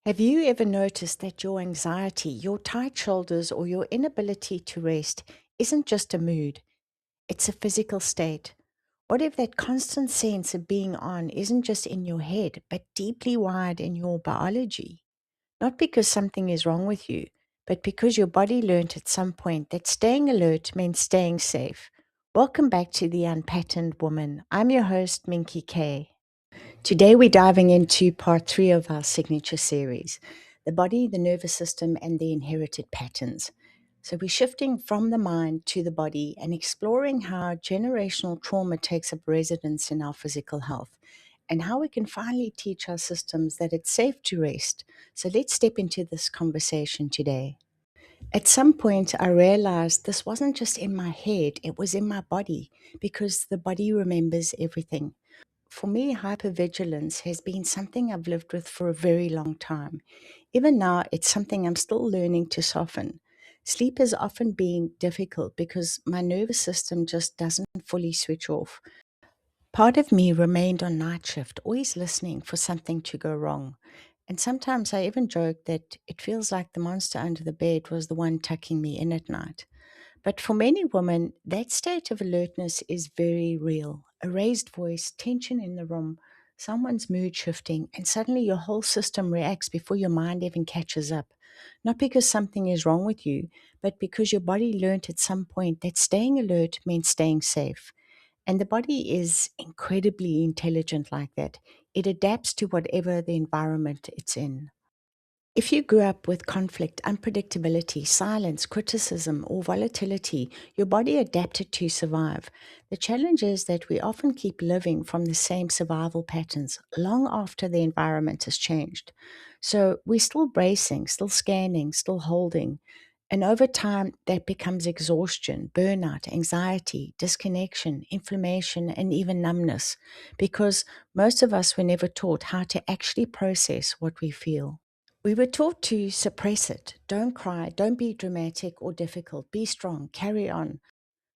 Have you ever noticed that your anxiety, your tight shoulders, or your inability to rest isn't just a mood, it's a physical state? What if that constant sense of being on isn't just in your head, but deeply wired in your biology? Not because something is wrong with you, but because your body learned at some point that staying alert meant staying safe. Welcome back to The Unpatterned Woman. I'm your host, Minky K. Today, we're diving into part three of our signature series: the body, the nervous system, and the inherited patterns. So, we're shifting from the mind to the body and exploring how generational trauma takes up residence in our physical health and how we can finally teach our systems that it's safe to rest. So, let's step into this conversation today. At some point, I realized this wasn't just in my head, it was in my body because the body remembers everything. For me, hypervigilance has been something I've lived with for a very long time. Even now, it's something I'm still learning to soften. Sleep has often been difficult because my nervous system just doesn't fully switch off. Part of me remained on night shift, always listening for something to go wrong. And sometimes I even joke that it feels like the monster under the bed was the one tucking me in at night. But for many women, that state of alertness is very real. A raised voice, tension in the room, someone's mood shifting, and suddenly your whole system reacts before your mind even catches up. Not because something is wrong with you, but because your body learned at some point that staying alert means staying safe. And the body is incredibly intelligent like that. It adapts to whatever the environment it's in. If you grew up with conflict, unpredictability, silence, criticism, or volatility, your body adapted to survive. The challenge is that we often keep living from the same survival patterns long after the environment has changed. So we're still bracing, still scanning, still holding. And over time, that becomes exhaustion, burnout, anxiety, disconnection, inflammation, and even numbness, because most of us were never taught how to actually process what we feel. We were taught to suppress it. Don't cry, don't be dramatic or difficult, be strong, carry on.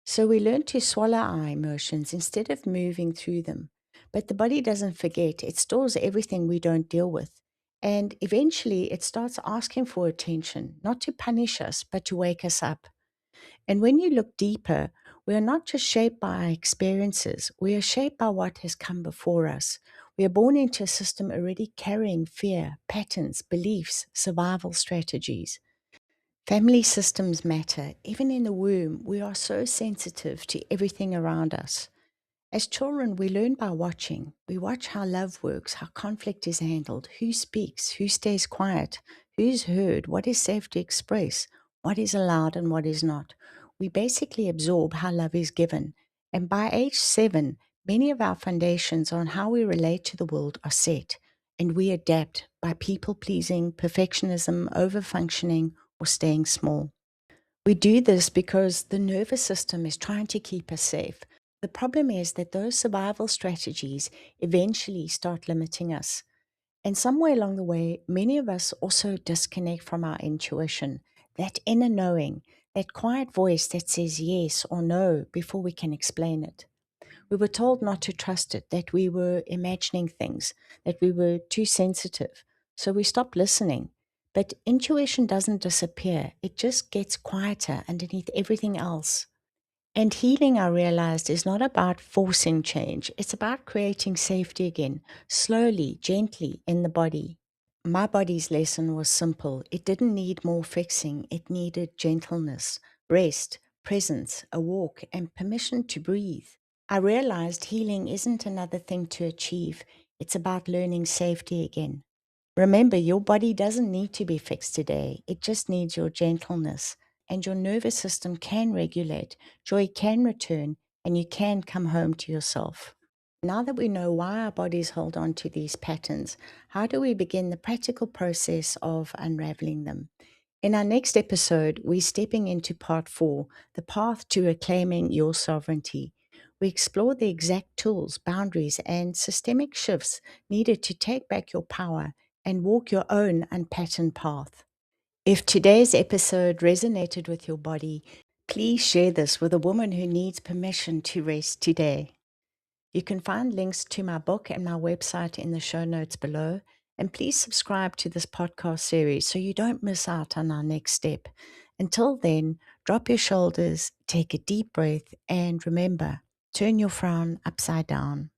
So we learn to swallow our emotions instead of moving through them. But the body doesn't forget, it stores everything we don't deal with. And eventually it starts asking for attention, not to punish us, but to wake us up. And when you look deeper, we are not just shaped by our experiences, we are shaped by what has come before us. We are born into a system already carrying fear, patterns, beliefs, survival strategies. Family systems matter. Even in the womb, we are so sensitive to everything around us. As children, we learn by watching. We watch how love works, how conflict is handled, who speaks, who stays quiet, who's heard, what is safe to express, what is allowed and what is not. We basically absorb how love is given. And by age 7, many of our foundations on how we relate to the world are set. And we adapt by people pleasing, perfectionism, over functioning, or staying small. We do this because the nervous system is trying to keep us safe. The problem is that those survival strategies eventually start limiting us. And somewhere along the way, many of us also disconnect from our intuition, that inner knowing, that quiet voice that says yes or no before we can explain it. We were told not to trust it, that we were imagining things, that we were too sensitive. So we stopped listening. But intuition doesn't disappear, it just gets quieter underneath everything else. And healing, I realized, is not about forcing change, it's about creating safety again, slowly, gently in the body. My body's lesson was simple. It didn't need more fixing, it needed gentleness, rest, presence, a walk, and permission to breathe. I realized healing isn't another thing to achieve, it's about learning safety again. Remember, your body doesn't need to be fixed today, it just needs your gentleness. And your nervous system can regulate, joy can return, and you can come home to yourself. Now that we know why our bodies hold on to these patterns, how do we begin the practical process of unraveling them? In our next episode, we're stepping into part 4, the path to reclaiming your sovereignty. We explore the exact tools, boundaries, and systemic shifts needed to take back your power and walk your own unpatterned path. If today's episode resonated with your body, please share this with a woman who needs permission to rest today. You can find links to my book and my website in the show notes below, And please subscribe to this podcast series so you don't miss out on our next step. Until then, drop your shoulders, take a deep breath, and remember, turn your frown upside down.